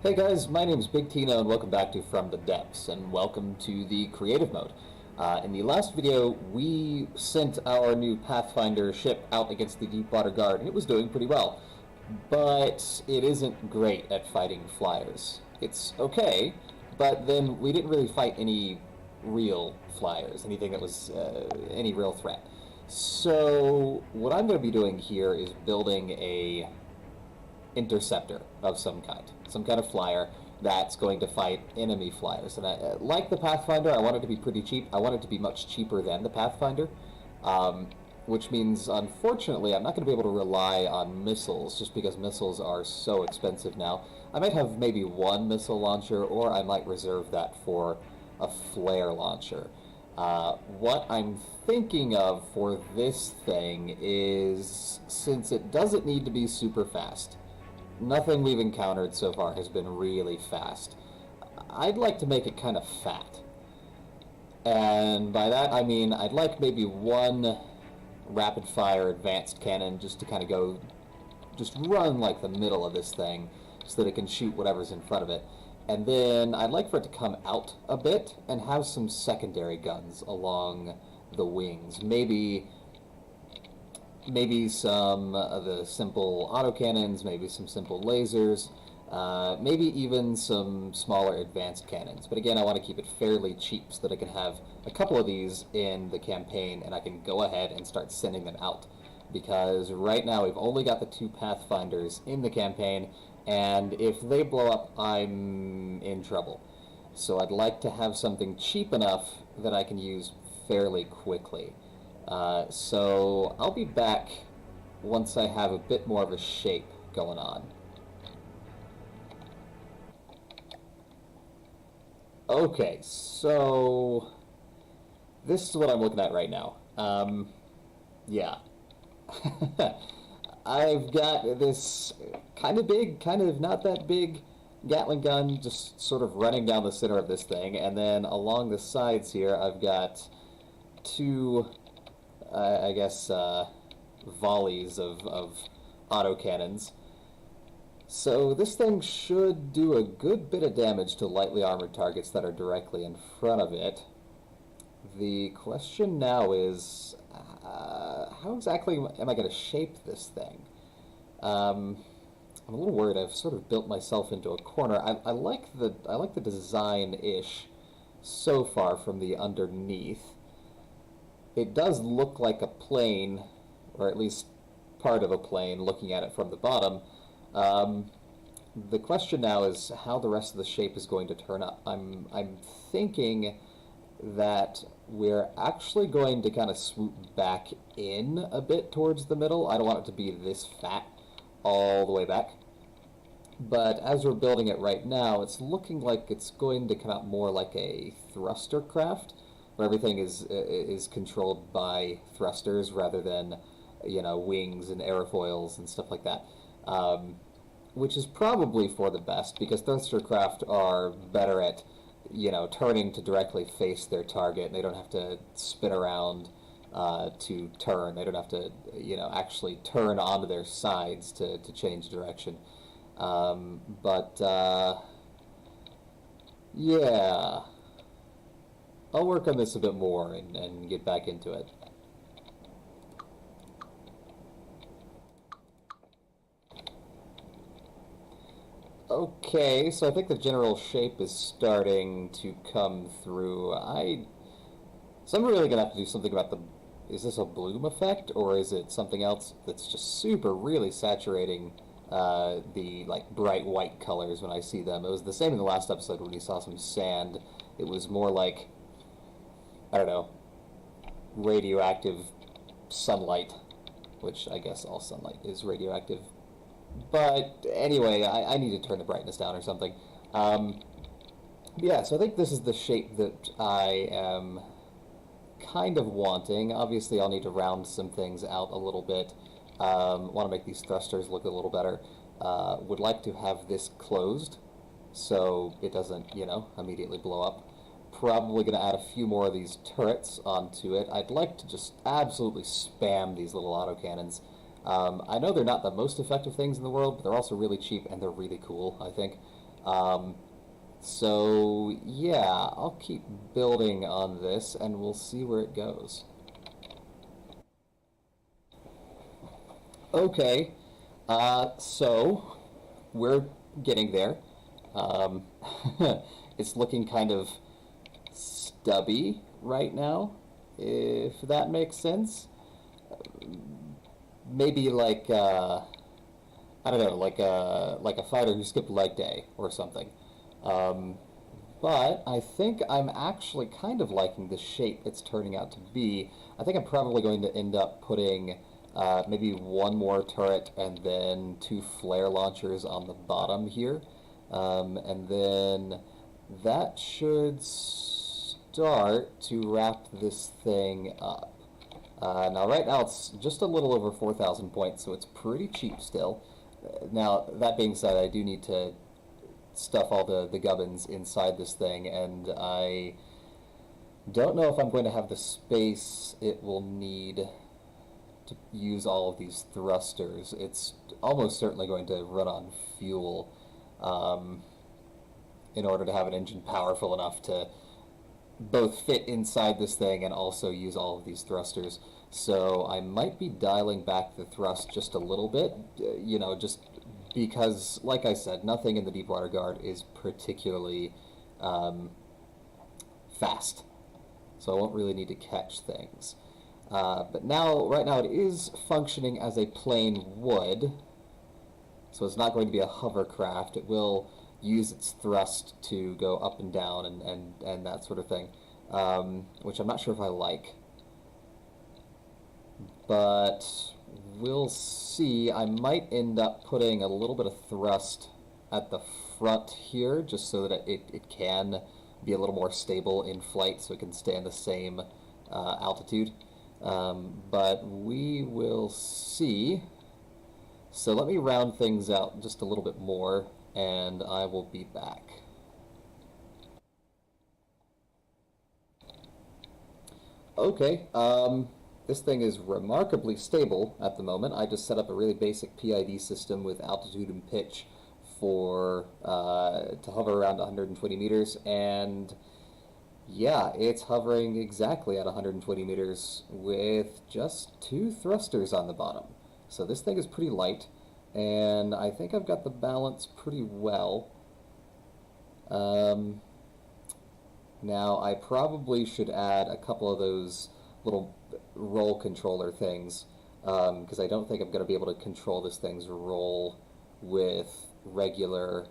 Hey guys, my name is Big Tino and welcome back to From the Depths and welcome to the creative mode. In the last video, we sent our new Pathfinder ship out against the Deepwater Guard and it was doing pretty well. But it isn't great at fighting flyers. It's okay, but then we didn't really fight any real flyers, anything that was any real threat. So what I'm going to be doing here is building a interceptor of some kind of flyer that's going to fight enemy flyers. And like the Pathfinder, I want it to be pretty cheap. I want it to be much cheaper than the Pathfinder, which means, unfortunately, I'm not going to be able to rely on missiles, just because missiles are so expensive now. I might have maybe one missile launcher, or I might reserve that for a flare launcher. What I'm thinking of for this thing is, since it doesn't need to be super fast, nothing we've encountered so far has been really fast, I'd like to make it kind of fat. And by that I mean I'd like maybe one rapid fire advanced cannon just to kind of go, just run like the middle of this thing so that it can shoot whatever's in front of it. And then I'd like for it to come out a bit and have some secondary guns along the wings. Maybe some of the simple autocannons, maybe some simple lasers, maybe even some smaller advanced cannons. But again, I want to keep it fairly cheap so that I can have a couple of these in the campaign and I can go ahead and start sending them out. Because right now we've only got the two Pathfinders in the campaign, and if they blow up, I'm in trouble. So I'd like to have something cheap enough that I can use fairly quickly. So I'll be back once I have a bit more of a shape going on. Okay, so this is what I'm looking at right now. Yeah. I've got this kind of big, kind of not that big Gatling gun just sort of running down the center of this thing, and then along the sides here I've got two I guess, volleys of autocannons. So this thing should do a good bit of damage to lightly armored targets that are directly in front of it. The question now is, how exactly am I going to shape this thing? I'm a little worried. I've sort of built myself into a corner. I like the design-ish so far from the underneath. It does look like a plane, or at least part of a plane, looking at it from the bottom. The question now is how the rest of the shape is going to turn up. I'm thinking that we're actually going to kind of swoop back in a bit towards the middle. I don't want it to be this fat all the way back. But as we're building it right now, it's looking like it's going to come out more like a thruster craft, where everything is controlled by thrusters rather than, you know, wings and airfoils and stuff like that, which is probably for the best, because thruster craft are better at, you know, turning to directly face their target, and they don't have to spin around to turn. They don't have to, you know, actually turn onto their sides to change direction. Yeah. I'll work on this a bit more and get back into it. Okay, so I think the general shape is starting to come through. So I'm really going to have to do something about is this a bloom effect, or is it something else that's just super really saturating the like bright white colors when I see them? It was the same in the last episode when you saw some sand. It was more like, I don't know, radioactive sunlight, which I guess all sunlight is radioactive. But anyway, I need to turn the brightness down or something. Yeah, so I think this is the shape that I am kind of wanting. Obviously, I'll need to round some things out a little bit. Want to make these thrusters look a little better. Would like to have this closed so it doesn't, you know, immediately blow up. Probably going to add a few more of these turrets onto it. I'd like to just absolutely spam these little autocannons. I know they're not the most effective things in the world, but they're also really cheap and they're really cool, I think. So yeah, I'll keep building on this and we'll see where it goes. Okay, so we're getting there. Um, it's looking kind of stubby right now, if that makes sense. Maybe like I don't know, like a fighter who skipped leg day or something. Um, but I think I'm actually kind of liking the shape it's turning out to be. I think I'm probably going to end up putting maybe one more turret and then two flare launchers on the bottom here. And then that should start to wrap this thing up. Now, right now it's just a little over 4,000 points, so it's pretty cheap still. Now, that being said, I do need to stuff all the gubbins inside this thing, and I don't know if I'm going to have the space it will need to use all of these thrusters. It's almost certainly going to run on fuel in order to have an engine powerful enough to both fit inside this thing and also use all of these thrusters. So I might be dialing back the thrust just a little bit, just because, like I said, nothing in the Deepwater Guard is particularly fast. So I won't really need to catch things. But right now it is functioning as a plane would, so it's not going to be a hovercraft. It will use its thrust to go up and down and that sort of thing, which I'm not sure if I like. But we'll see. I might end up putting a little bit of thrust at the front here, just so that it can be a little more stable in flight, so it can stay in the same altitude. But we will see. So let me round things out just a little bit more, and I will be back. Okay, this thing is remarkably stable at the moment. I just set up a really basic PID system with altitude and pitch for to hover around 120 meters, and yeah, it's hovering exactly at 120 meters with just two thrusters on the bottom. So this thing is pretty light, and I think I've got the balance pretty well. Now, I probably should add a couple of those little roll controller things, because I don't think I'm going to be able to control this thing's roll with regular,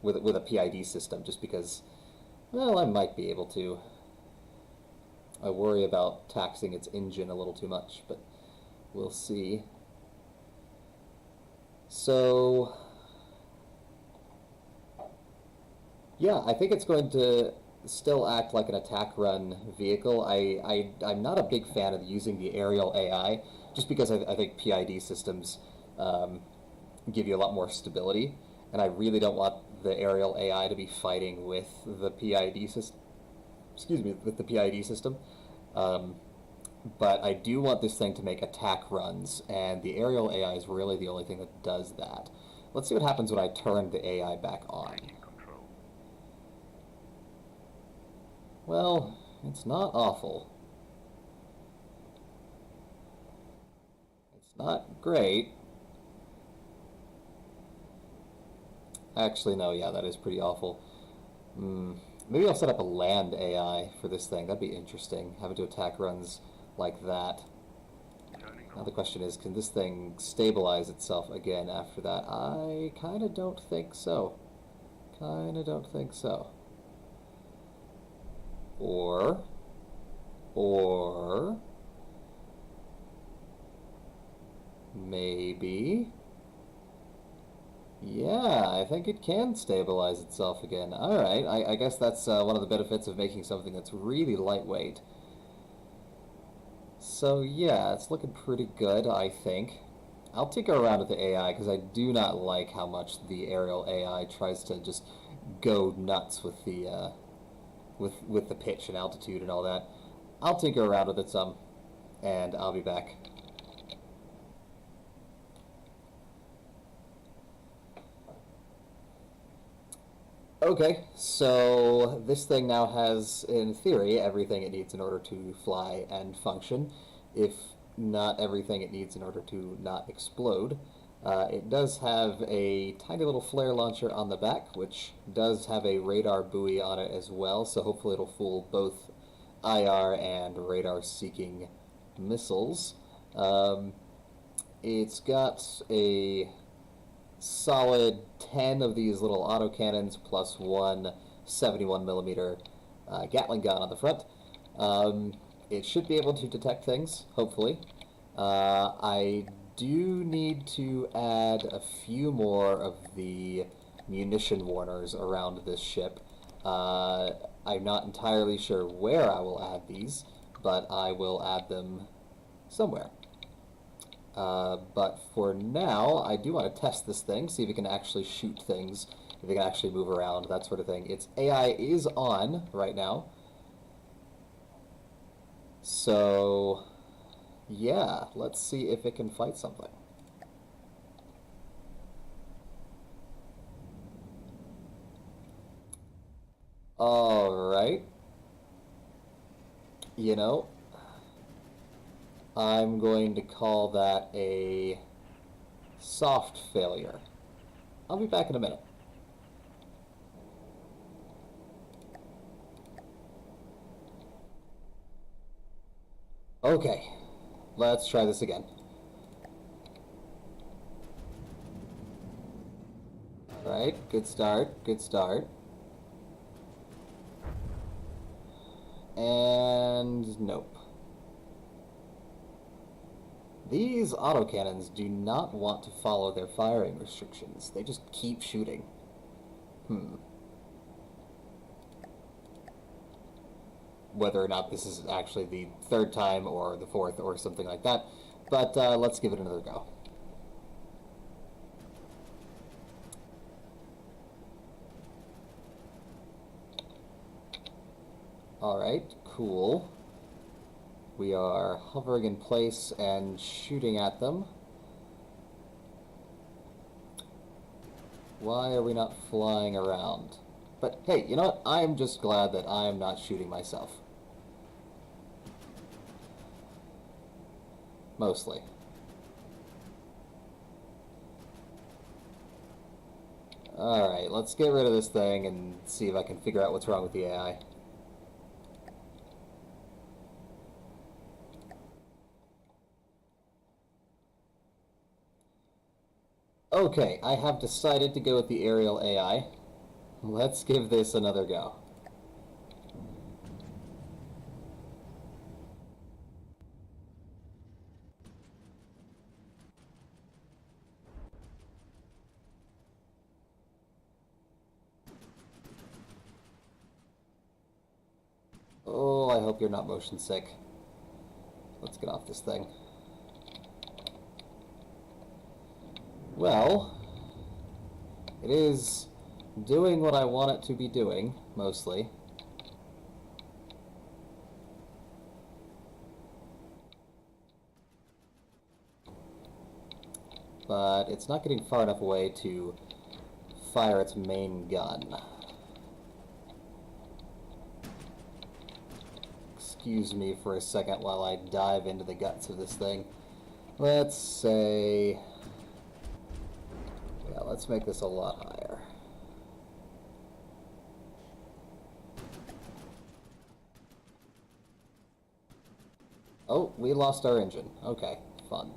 with a PID system, just because, well, I might be able to. I worry about taxing its engine a little too much, but we'll see. So, yeah, I think it's going to still act like an attack run vehicle. I'm not a big fan of using the aerial AI, just because I think PID systems give you a lot more stability, and I really don't want the aerial AI to be fighting with the PID system. Excuse me, with the PID system. But I do want this thing to make attack runs, and the aerial AI is really the only thing that does that. Let's see what happens when I turn the AI back on. Well, it's not awful. It's not great. Actually, no, yeah, that is pretty awful. Maybe I'll set up a land AI for this thing. That'd be interesting, having to attack runs like that. Now the question is, can this thing stabilize itself again after that? I kind of don't think so. Or maybe, yeah, I think it can stabilize itself again. Alright, I guess that's one of the benefits of making something that's really lightweight. So yeah, it's looking pretty good, I think. I'll tinker around with the AI, because I do not like how much the aerial AI tries to just go nuts with the with the pitch and altitude and all that. I'll tinker around with it some, and I'll be back. Okay, so this thing now has, in theory, everything it needs in order to fly and function, if not everything it needs in order to not explode. It does have a tiny little flare launcher on the back, which does have a radar buoy on it as well, so hopefully it'll fool both IR and radar-seeking missiles. It's got a solid 10 of these little autocannons plus one 71 millimeter Gatling gun on the front. It should be able to detect things, hopefully. I do need to add a few more of the munition warners around this ship. I'm not entirely sure where I will add these, but I will add them somewhere. But for now, I do want to test this thing, see if it can actually shoot things, if it can actually move around, that sort of thing. Its AI is on right now. So, yeah, let's see if it can fight something. Alright. You know, I'm going to call that a soft failure. I'll be back in a minute. Okay, let's try this again. Alright, good start, good start. And nope. These autocannons do not want to follow their firing restrictions. They just keep shooting. Whether or not this is actually the third time or the fourth or something like that. But let's give it another go. Alright, cool. We are hovering in place and shooting at them. Why are we not flying around? But hey, you know what? I'm just glad that I am not shooting myself. Mostly. Alright, let's get rid of this thing and see if I can figure out what's wrong with the AI. Okay, I have decided to go with the aerial AI. Let's give this another go. Oh, I hope you're not motion sick. Let's get off this thing. Well, it is doing what I want it to be doing, mostly. But it's not getting far enough away to fire its main gun. Excuse me for a second while I dive into the guts of this thing. Let's say... yeah, let's make this a lot higher. Oh, we lost our engine. Okay, fun.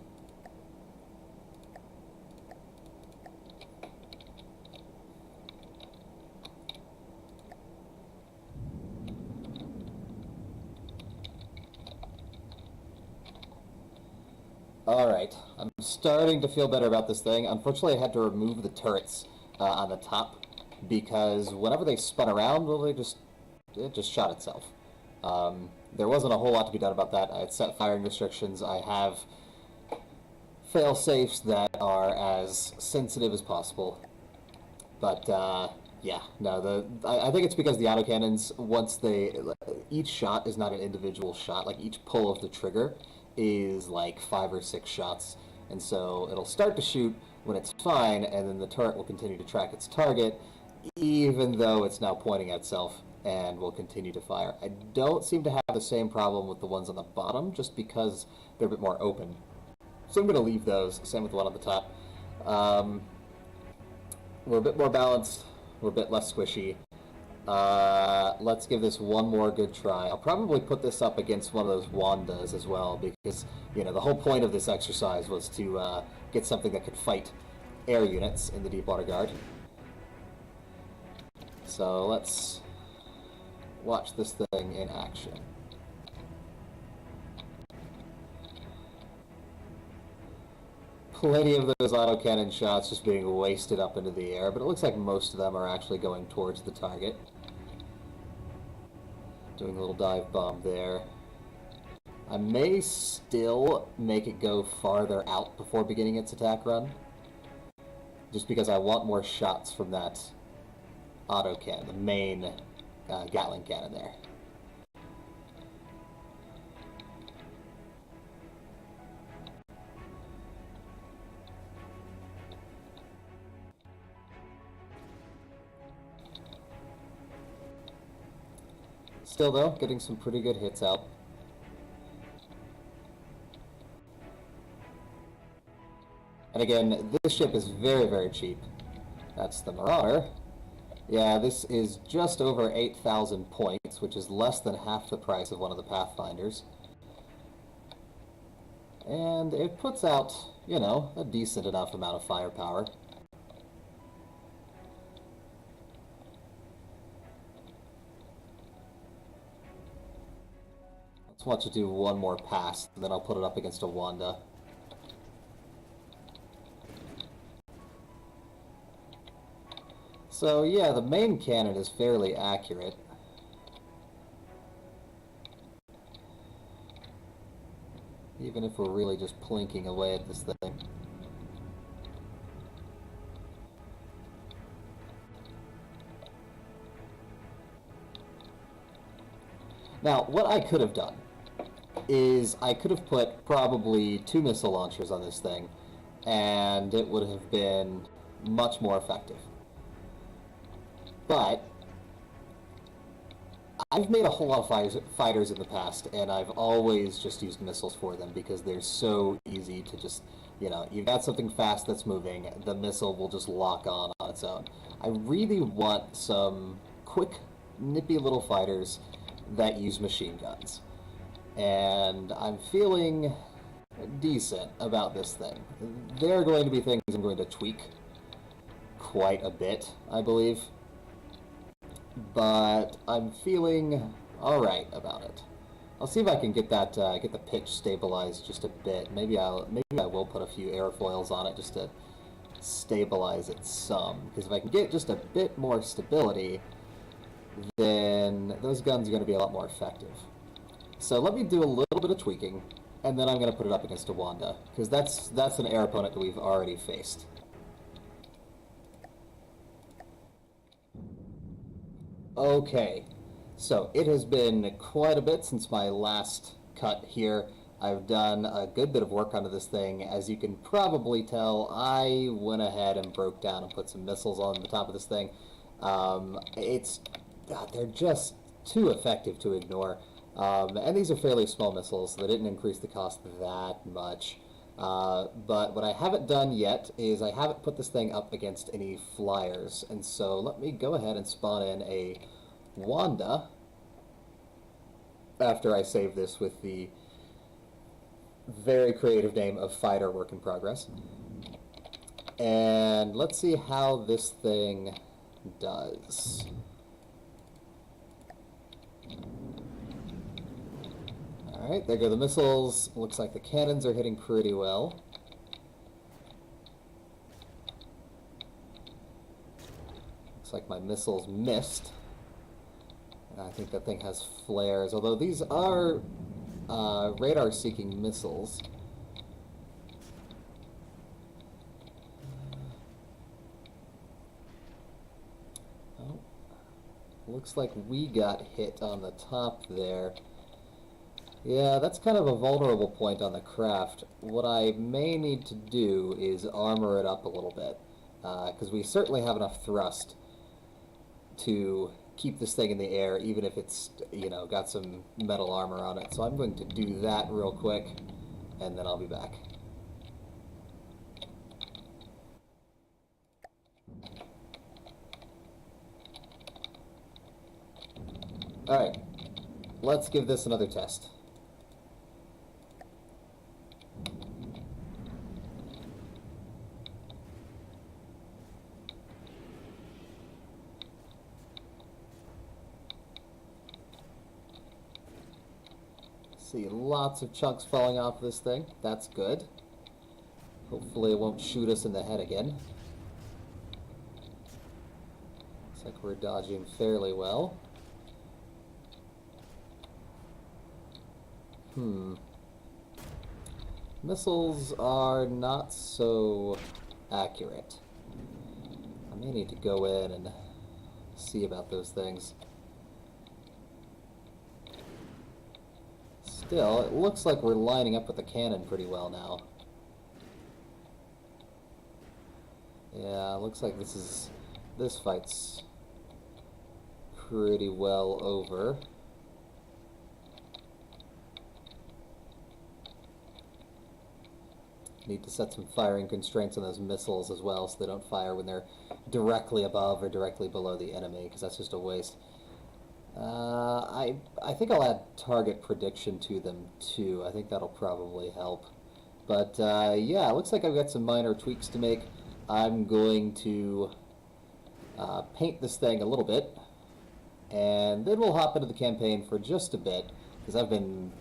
Alright, I'm starting to feel better about this thing. Unfortunately, I had to remove the turrets on the top because whenever they spun around, well, it just shot itself. There wasn't a whole lot to be done about that. I had set firing restrictions. I have fail-safes that are as sensitive as possible. But, yeah, no, I think it's because the autocannons, each shot is not an individual shot. Like, each pull of the trigger is like 5 or 6 shots, and so it'll start to shoot when it's fine, and then the turret will continue to track its target, even though it's now pointing at itself and will continue to fire. I don't seem to have the same problem with the ones on the bottom, just because they're a bit more open. So I'm going to leave those. Same with the one on the top. We're a bit more balanced. We're a bit less squishy. Let's give this one more good try. I'll probably put this up against one of those Wandas as well, because, you know, the whole point of this exercise was to get something that could fight air units in the Deepwater Guard. So let's watch this thing in action. Plenty of those autocannon shots just being wasted up into the air, but it looks like most of them are actually going towards the target. Doing a little dive bomb there. I may still make it go farther out before beginning its attack run, just because I want more shots from that autocannon, the main Gatling cannon there. Still though, getting some pretty good hits out. And again, this ship is very, very cheap. That's the Marauder. Yeah, this is just over 8,000 points, which is less than half the price of one of the Pathfinders. And it puts out, you know, a decent enough amount of firepower. Let's watch it do one more pass, and then I'll put it up against a Wanda. So yeah, the main cannon is fairly accurate. Even if we're really just plinking away at this thing. Now, what I could have done is I could have put probably 2 missile launchers on this thing, and it would have been much more effective. But I've made a whole lot of fighters in the past, and I've always just used missiles for them because they're so easy to just, you know, you've got something fast that's moving, the missile will just lock on its own. I really want some quick, nippy little fighters that use machine guns. And I'm feeling decent about this thing. There are going to be things I'm going to tweak quite a bit, I believe. But I'm feeling alright about it. I'll see if I can get that get the pitch stabilized just a bit. Maybe I will put a few airfoils on it just to stabilize it some. Because if I can get just a bit more stability, then those guns are going to be a lot more effective. So let me do a little bit of tweaking, and then I'm going to put it up against a Wanda, because that's an air opponent that we've already faced. Okay, so it has been quite a bit since my last cut here. I've done a good bit of work onto this thing. As you can probably tell, I went ahead and broke down and put some missiles on the top of this thing. They're just too effective to ignore. And these are fairly small missiles, so they didn't increase the cost that much. But what I haven't done yet is I haven't put this thing up against any flyers. And so let me go ahead and spawn in a Wanda after I save this with the very creative name of Fighter Work in Progress. And let's see how this thing does. Alright, there go the missiles. Looks like the cannons are hitting pretty well. Looks like my missiles missed. I think that thing has flares, although these are radar-seeking missiles. Oh, looks like we got hit on the top there. Yeah, that's kind of a vulnerable point on the craft. What I may need to do is armor it up a little bit, because we certainly have enough thrust to keep this thing in the air, even if it's, you know, got some metal armor on it. So I'm going to do that real quick, and then I'll be back. Alright, let's give this another test. See lots of chunks falling off this thing. That's good. Hopefully it won't shoot us in the head again. Looks like we're dodging fairly well. Missiles are not so accurate. I may need to go in and see about those things. Still, it looks like we're lining up with the cannon pretty well now. Yeah, looks like this fight's pretty well over. Need to set some firing constraints on those missiles as well, so they don't fire when they're directly above or directly below the enemy, because that's just a waste. I think I'll add target prediction to them too. I think that'll probably help. But yeah, it looks like I've got some minor tweaks to make. I'm going to paint this thing a little bit, and then we'll hop into the campaign for just a bit, because I've been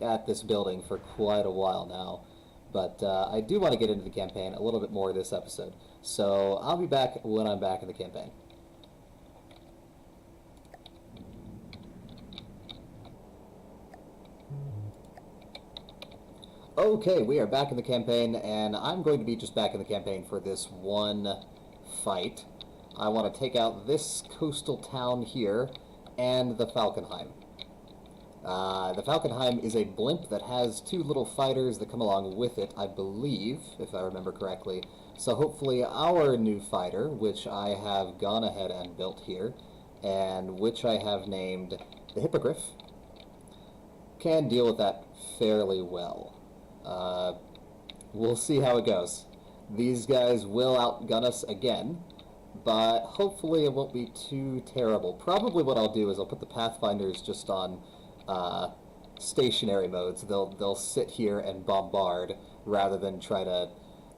at this building for quite a while now. But I do want to get into the campaign a little bit more this episode. So I'll be back when I'm back in the campaign. Okay, we are back in the campaign, and I'm going to be just back in the campaign for this one fight. I want to take out this coastal town here and the Falkenheim. The Falkenheim is a blimp that has two little fighters that come along with it, I believe, if I remember correctly. So hopefully our new fighter, which I have gone ahead and built here, and which I have named the Hippogriff, can deal with that fairly well. We'll see how it goes. These guys will outgun us again, but hopefully it won't be too terrible. Probably what I'll do is I'll put the Pathfinders just on stationary modes. They'll sit here and bombard rather than try to,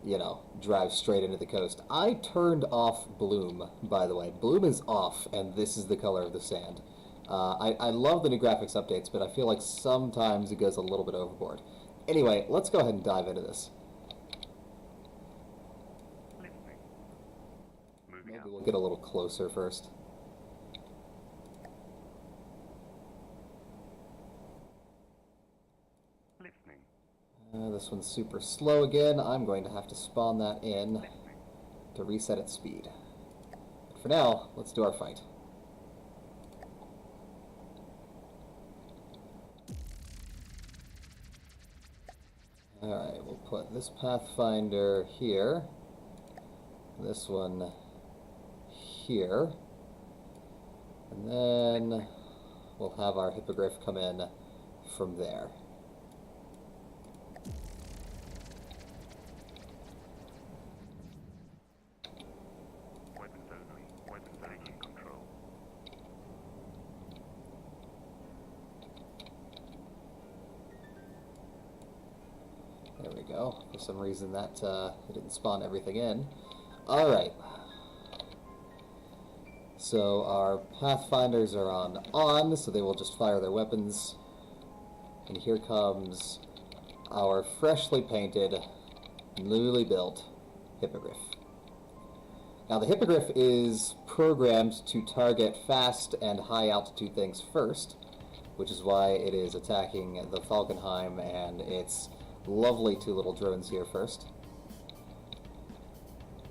you know, drive straight into the coast. I turned off bloom, by the way. Bloom is off, and this is the color of the sand. I love the new graphics updates, but I feel like sometimes it goes a little bit overboard. Anyway, let's go ahead and dive into this. Maybe we'll get a little closer first. This one's super slow again. I'm going to have to spawn that in to reset its speed. But for now, let's do our fight. Alright, we'll put this Pathfinder here, this one here, and then we'll have our Hippogriff come in from there. There we go. For some reason that it didn't spawn everything in. Alright. So our Pathfinders are on, so they will just fire their weapons. And here comes our freshly painted, newly built Hippogriff. Now the Hippogriff is programmed to target fast and high altitude things first, which is why it is attacking the Falkenheim and its lovely two little drones here first.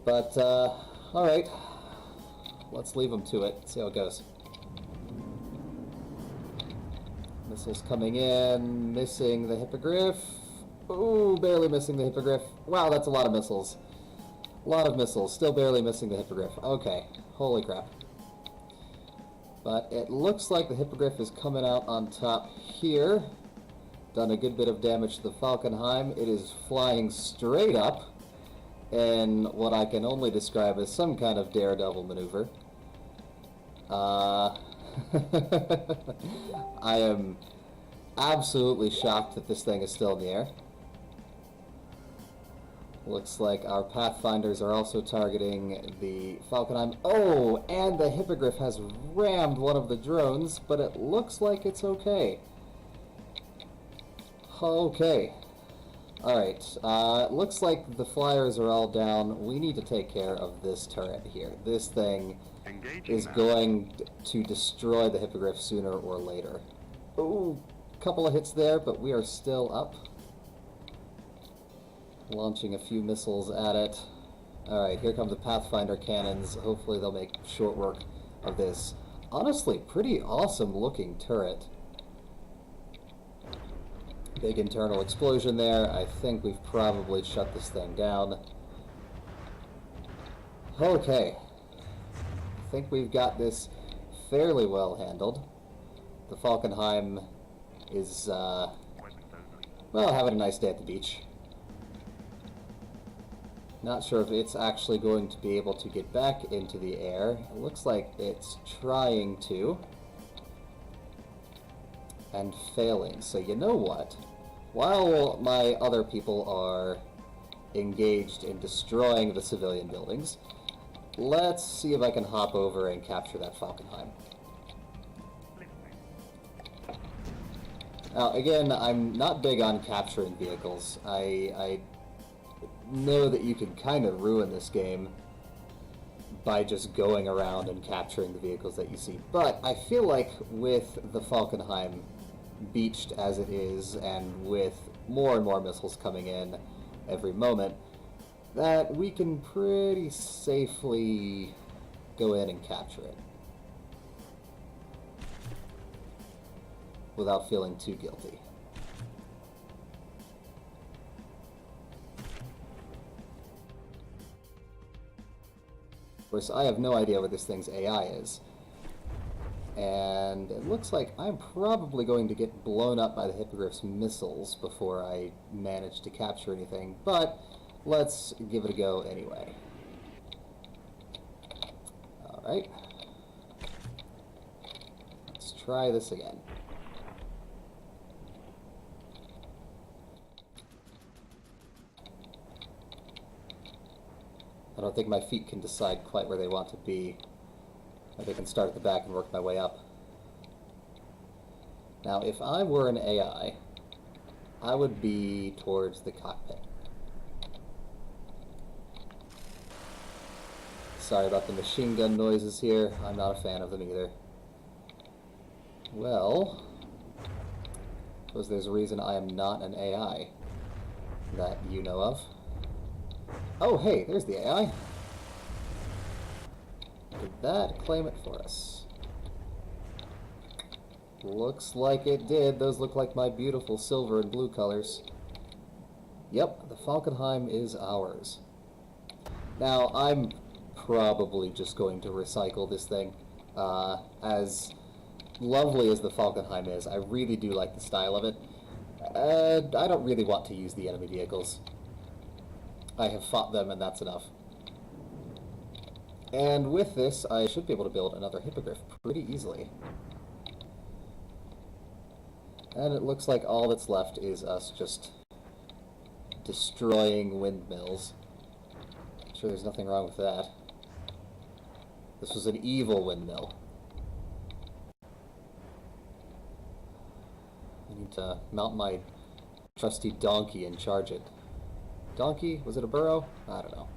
But, alright. Let's leave them to it, see how it goes. Missiles coming in, missing the Hippogriff. Ooh, barely missing the Hippogriff. Wow, that's a lot of missiles. A lot of missiles, still barely missing the Hippogriff. Okay, holy crap. But it looks like the Hippogriff is coming out on top here. Done a good bit of damage to the Falkenheim. It is flying straight up in what I can only describe as some kind of daredevil maneuver. I am absolutely shocked that this thing is still in the air. Looks like our Pathfinders are also targeting the Falkenheim. Oh, and the Hippogriff has rammed one of the drones, but it looks like it's okay. Okay. Alright, it looks like the flyers are all down. We need to take care of this turret here. This thing is going to destroy the Hippogriff sooner or later. Ooh, couple of hits there, but we are still up. Launching a few missiles at it. Alright, here come the Pathfinder cannons. Hopefully they'll make short work of this. Honestly, pretty awesome looking turret. Big internal explosion there. I think we've probably shut this thing down. Okay. I think we've got this fairly well handled. The Falkenheim is, well, having a nice day at the beach. Not sure if it's actually going to be able to get back into the air. It looks like it's trying to. And failing. So you know what? While my other people are engaged in destroying the civilian buildings, let's see if I can hop over and capture that Falkenheim. Now, again, I'm not big on capturing vehicles. I know that you can kind of ruin this game by just going around and capturing the vehicles that you see. But I feel like with the Falkenheim beached as it is, and with more and more missiles coming in every moment, that we can pretty safely go in and capture it without feeling too guilty. Of course, I have no idea what this thing's AI is. And it looks like I'm probably going to get blown up by the Hippogriff's missiles before I manage to capture anything, but let's give it a go anyway. Alright. Let's try this again. I don't think my feet can decide quite where they want to be. I can start at the back and work my way up. Now, if I were an AI, I would be towards the cockpit. Sorry about the machine gun noises here. I'm not a fan of them either. Well, I suppose there's a reason I am not an AI that you know of. Oh, hey, there's the AI. Did that claim it for us? Looks like it did. Those look like my beautiful silver and blue colors. Yep, the Falkenheim is ours. Now, I'm probably just going to recycle this thing. As lovely as the Falkenheim is, I really do like the style of it. I don't really want to use the enemy vehicles. I have fought them and that's enough. And with this, I should be able to build another Hippogriff pretty easily. And it looks like all that's left is us just destroying windmills. I'm sure there's nothing wrong with that. This was an evil windmill. I need to mount my trusty donkey and charge it. Donkey? Was it a burro? I don't know.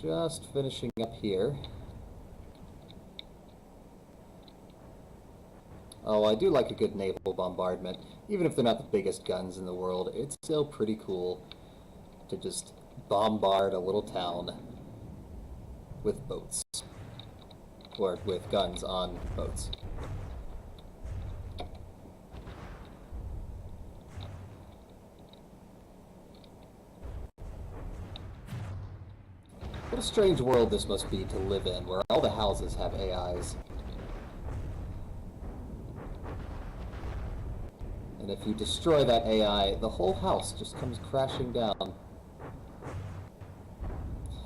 Just finishing up here. Oh, I do like a good naval bombardment. Even if they're not the biggest guns in the world, it's still pretty cool to just bombard a little town with boats. Or with guns on boats. What a strange world this must be to live in, where all the houses have AIs. And if you destroy that AI, the whole house just comes crashing down.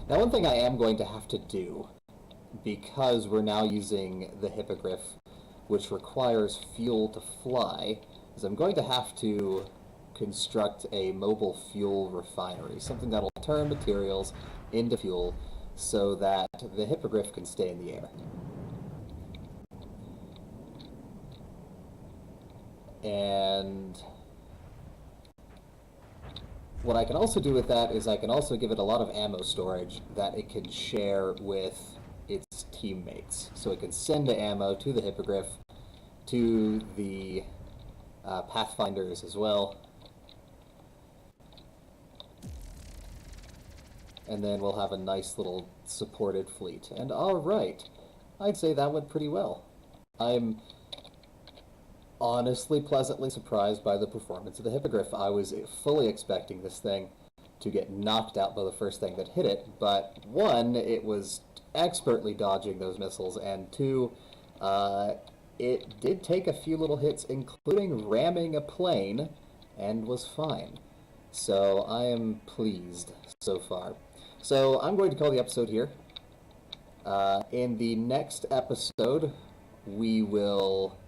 Now, one thing I am going to have to do, because we're now using the Hippogriff, which requires fuel to fly, is I'm going to have to construct a mobile fuel refinery, something that'll turn materials into fuel so that the Hippogriff can stay in the air. And what I can also do with that is I can also give it a lot of ammo storage that it can share with its teammates. So it can send the ammo to the Hippogriff, to the Pathfinders as well. And then we'll have a nice little supported fleet. And alright, I'd say that went pretty well. I'm honestly pleasantly surprised by the performance of the Hippogriff. I was fully expecting this thing to get knocked out by the first thing that hit it, but one, it was expertly dodging those missiles, and two, it did take a few little hits, including ramming a plane, and was fine. So I am pleased so far. So I'm going to call the episode here. In the next episode, we will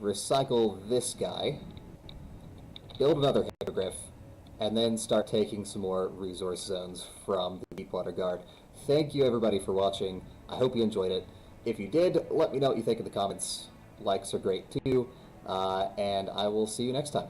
recycle this guy, build another Hippogriff, and then start taking some more resource zones from the Deepwater Guard. Thank you everybody for watching. I hope you enjoyed it. If you did, let me know what you think in the comments. Likes are great too, and I will see you next time.